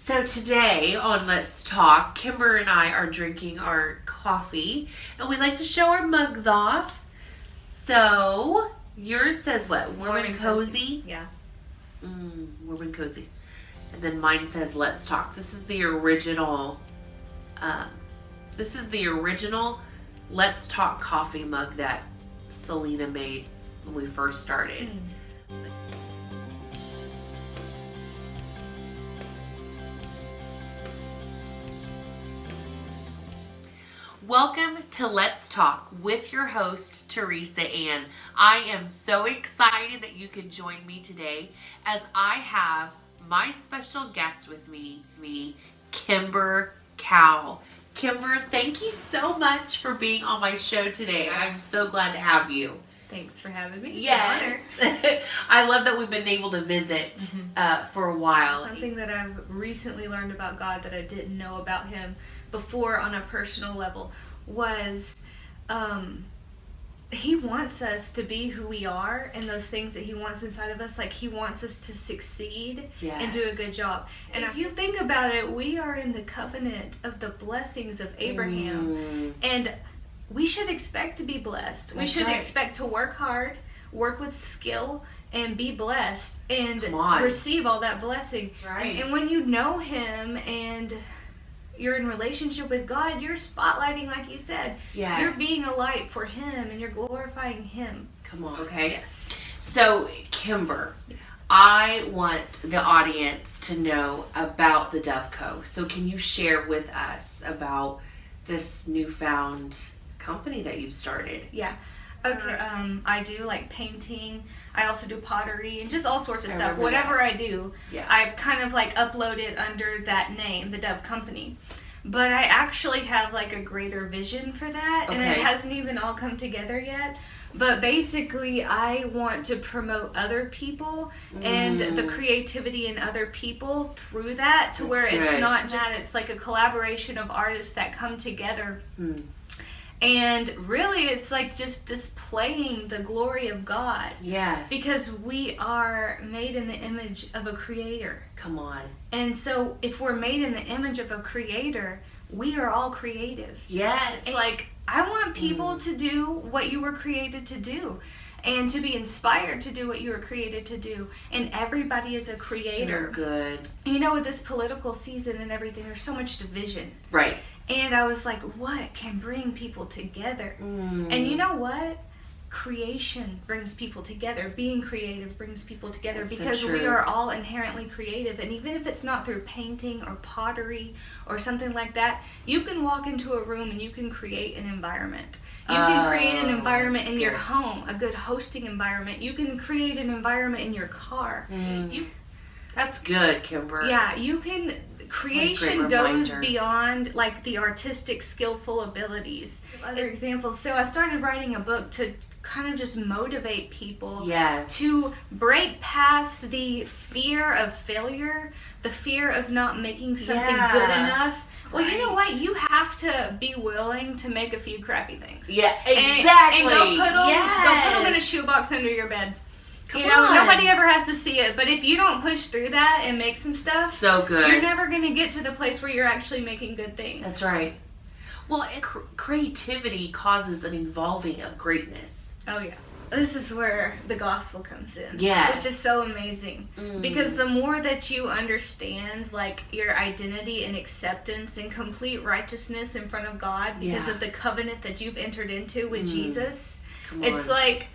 So today on Let's Talk, Kimber and I are drinking our coffee, and we like to show our mugs off. So yours says what? Warm and cozy? Yeah. Warm and cozy. And then mine says Let's Talk. This is the original. Let's Talk coffee mug that Selena made when we first started. Welcome to Let's Talk with your host, Teresa Ann. I am so excited that you could join me today as I have my special guest with me, Kimber Kau. Kimber, thank you so much for being on my show today. I'm so glad to have you. Thanks for having me. Yes. I love that we've been able to visit for a while. Something that I've recently learned about God that I didn't know about Him before on a personal level was He wants us to be who we are and those things that He wants inside of us. Like He wants us to succeed and do a good job. And if you think about it, we are in the covenant of the blessings of Abraham. And we should expect to be blessed. We should expect to work hard, work with skill, and be blessed and receive all that blessing. Right. And when you know Him and you're in relationship with God, you're spotlighting, like you said. Yes. You're being a light for Him and you're glorifying Him. Come on. Okay. Yes. So, Kimber, I want the audience to know about the Dove Co. So can you share with us about this newfound company that you've started? Yeah. Okay. I do like painting. I also do pottery and just all sorts of stuff. Whatever I do, I kind of like upload it under that name, the Dove Company. But I actually have like a greater vision for that, and it hasn't even all come together yet. But basically, I want to promote other people and the creativity in other people through that to where it's not just that, it's like a collaboration of artists that come together. And really, it's like just displaying the glory of God. Yes. Because we are made in the image of a creator. Come on. And so if we're made in the image of a creator, we are all creative. Yes. And like, I want people to do what you were created to do. And to be inspired to do what you were created to do. And everybody is a creator. So good. You know, with this political season and everything, there's so much division. Right. And I was like, what can bring people together? And you know what? Creation brings people together. Being creative brings people together. That's because so we true. are all inherently creative. And even if it's not through painting or pottery or something like that, you can walk into a room and you can create an environment. You can create an environment in your home, a good hosting environment. You can create an environment in your car. That's good, Kimber. Yeah, you can. Creation goes beyond like the artistic, skillful abilities. Other examples. So I started writing a book to kind of just motivate people to break past the fear of failure, the fear of not making something good enough. Well, you know what? You have to be willing to make a few crappy things. Yeah, exactly. And go put them in a shoebox under your bed. You know, nobody ever has to see it, but if you don't push through that and make some stuff, so good, you're never going to get to the place where you're actually making good things. That's right. Well, creativity causes an evolving of greatness. Oh, yeah. This is where the gospel comes in. Yeah. Which is so amazing. Because the more that you understand, like, your identity and acceptance and complete righteousness in front of God because of the covenant that you've entered into with Jesus, it's like,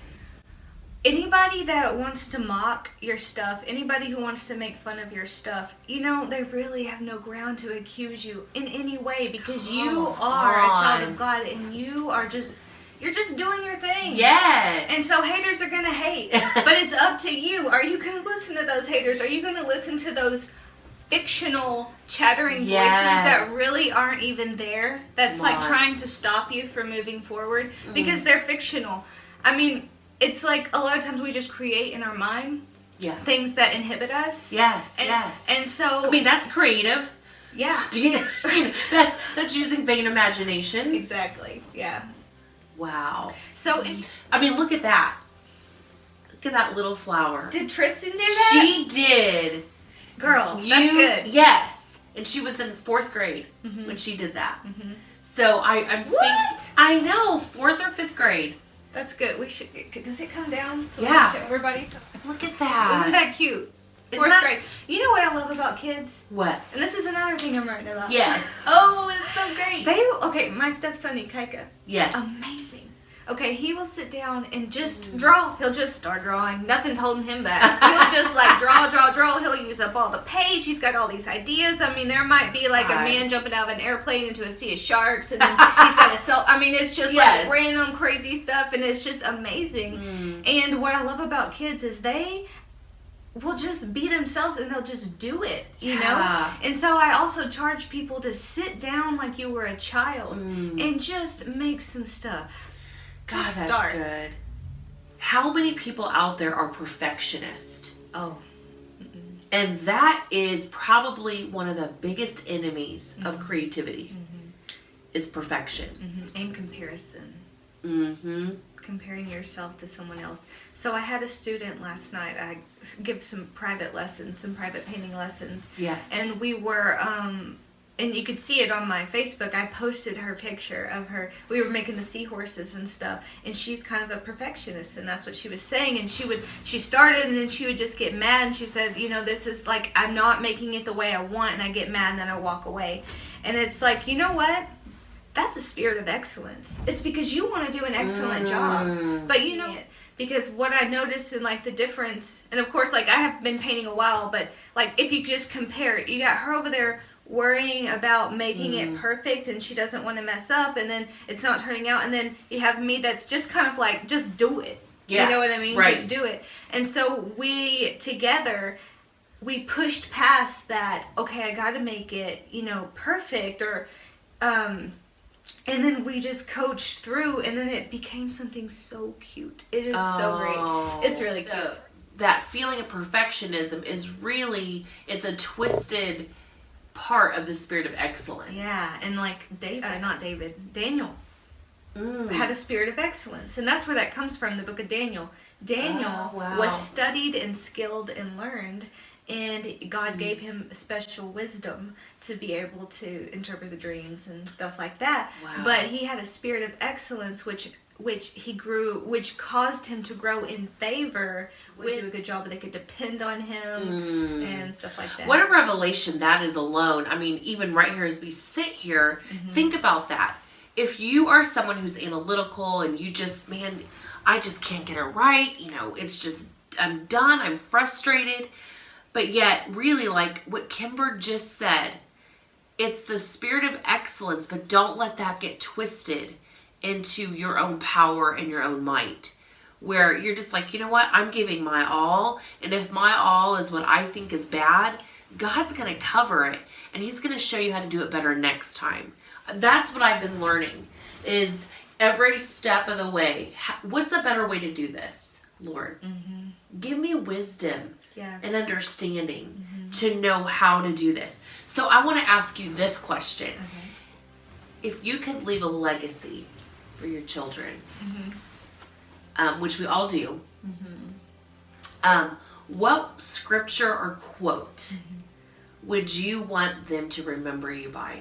anybody that wants to mock your stuff, anybody who wants to make fun of your stuff, you know, they really have no ground to accuse you in any way because you are a child of God and you're just doing your thing. Yes. And so haters are going to hate. But it's up to you. Are you going to listen to those haters? Are you going to listen to those fictional chattering voices that really aren't even there? That's like trying to stop you from moving forward because they're fictional. I mean, it's like a lot of times we just create in our mind things that inhibit us. Yes. And so, I mean, that's creative. Yeah. That's using vain imagination. Exactly. Yeah. Wow. So, I mean, look at that. Look at that little flower. Did Tristan do that? She did. Girl, that's good. Yes. And she was in 4th grade when she did that. So I'm thinking, I know, 4th or 5th grade. That's good. We should. Does it come down? So Yeah. Show everybody. Look at that. Isn't that cute? Isn't 4th grade. You know what I love about kids? What? And this is another thing I'm writing about. Yes. Oh, it's so great. My stepson Ikaika. Yes. Amazing. Okay, he will sit down and just draw. He'll just start drawing. Nothing's holding him back. He'll just like draw. He'll use up all the page. He's got all these ideas. I mean, there might be like a man jumping out of an airplane into a sea of sharks, and then he's got it's just like random crazy stuff, and it's just amazing. And what I love about kids is they will just be themselves and they'll just do it, you know? And so I also charge people to sit down like you were a child and just make some stuff. God, that's good. How many people out there are perfectionists? Oh. And that is probably one of the biggest enemies of creativity is perfection. And comparison. Comparing yourself to someone else. So I had a student last night. I give some private painting lessons. Yes. And we were, and you could see it on my Facebook. I posted her picture of her. We were making the seahorses and stuff. And she's kind of a perfectionist, and that's what she was saying. And she started, and then she would just get mad. And she said, this is like, I'm not making it the way I want, and I get mad, and then I walk away. And it's like, you know what? That's a spirit of excellence. It's because you want to do an excellent job. But because what I noticed in like the difference, and of course, like I have been painting a while, but like if you just compare it, you got her over there worrying about making it perfect, and she doesn't want to mess up, and then it's not turning out, and then you have me that's just kind of like, just do it. You know what I mean? Right. Just do it. And so we together, we pushed past that, okay, I got to make it, perfect, or and then we just coached through, and then it became something so cute. It is so great. It's really cute. That feeling of perfectionism is really, it's a twisted part of the spirit of excellence. Yeah, and like Daniel had a spirit of excellence. And that's where that comes from, the book of Daniel. Daniel was studied and skilled and learned, and God gave him special wisdom to be able to interpret the dreams and stuff like that. But he had a spirit of excellence, which caused him to grow in favor. Would do a good job, but they could depend on him and stuff like that. What a revelation that is alone. I mean, even right here as we sit here, think about that. If you are someone who's analytical and you just, I just can't get it right. It's just, I'm done. I'm frustrated. But yet, really, like what Kimber just said, it's the spirit of excellence, but don't let that get twisted into your own power and your own might, where you're just like, you know what, I'm giving my all, and if my all is what I think is bad, God's going to cover it, and he's going to show you how to do it better next time. That's what I've been learning, is every step of the way, what's a better way to do this, Lord? Give me wisdom and understanding to know how to do this. So I want to ask you this question. If you could leave a legacy for your children, which we all do, what scripture or quote would you want them to remember you by?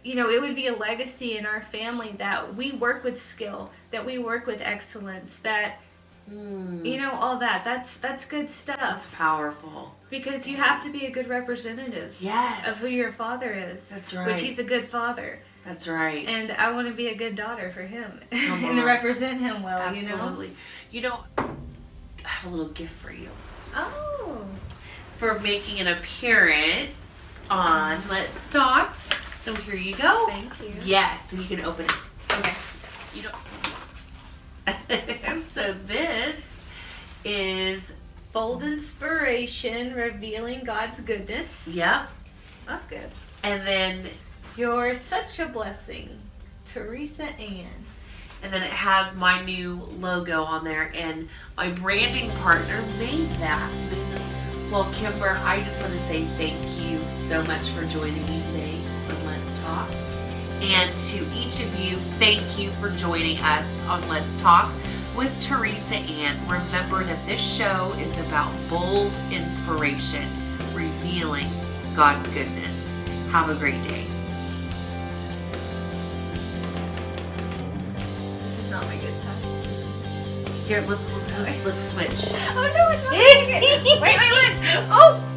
It would be a legacy in our family that we work with skill, that we work with excellence, that all that. That's good stuff. That's powerful. Because you have to be a good representative of who your father is. That's right. Which he's a good father. That's right. And I want to be a good daughter for him and to represent him well. Absolutely. I have a little gift for you. Oh. For making an appearance on Let's Talk. So here you go. Thank you. Yes, so you can open it. Okay. So this is Bold Inspiration, Revealing God's Goodness. Yep. That's good. And then You're Such a Blessing, Teresa Ann. And then it has my new logo on there, and my branding partner made that. Well, Kimber, I just want to say thank you so much for joining me today on Let's Talk. And to each of you, thank you for joining us on Let's Talk with Teresa Ann. Remember that this show is about bold inspiration, revealing God's goodness. Have a great day. This is not my good side. Here, let's switch. Oh no, it's not. Wait, look. Oh.